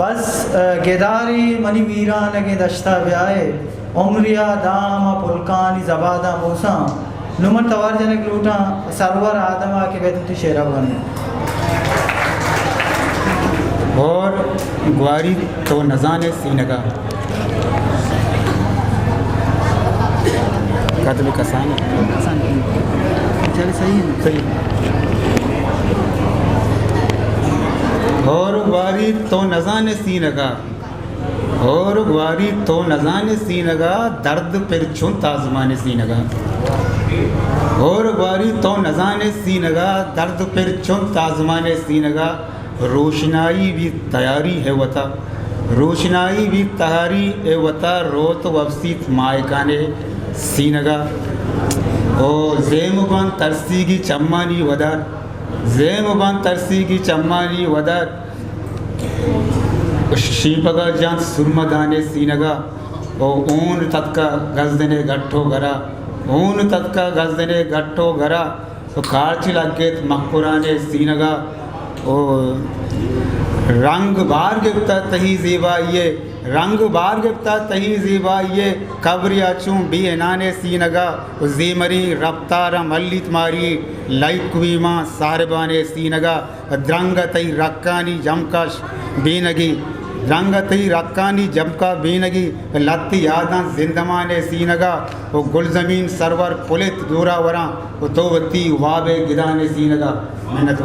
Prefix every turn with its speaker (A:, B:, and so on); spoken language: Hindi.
A: बस गेदारी मनी वीरान के दश्ता ब्याए उमरिया दाम पुलकानी जबादा मूसा नुमन तवार जनक लूटा सरवर आदमा के बेतुती शेरा बने
B: और ग्वारी तो नज़ान सीनगा कदम कसान
A: चल सही है
B: सही। और ग्वारी तो नज़ान सीनगा और ग्वारी तो नज़ान सीनगा दर्द फिर चुन ताज़मान सीनगा और ग्वारी तो नज़ान सीनगा दर्द फिर चुन ताज़मान सीनगा रोशनाई भी तैयारी है वता रोशनाई भी तहारी ए वता रोत वफसीत मायकाने सीनगा ओ ज़ेमुबान तरसी की चम्मानी वदर ज़ेमुबान तरसी की चम्मानी वदर शीपगा जान सुरमदाने सीनगा ओ ऊन तत्का गजदने गट्ठो गरा ऊन तत्का गजदने गट्ठो गरा तो कारची लगेत मकपुराने सीनगा ओ रंग बार गिफ्ता तही ज़ेबा ये रंग बार गिफ्ता तही ज़ेबा ये कब्रिया चूँ बी एनाने सीनगा ज़ेमरी रफ्तारा मल्लित मारी लाइक्वीमा सारबाने सीनगा द्रंग तई रक्कानी जमकश बेनगी रंग तई रक्कानी जमका बेनगी लत्ती यादा जिंदमाने सीनगा वो गुल ज़मीन सरवर पुलित दूरा वरा वो तो वती वाबे गिदाने सीनगा मेहनत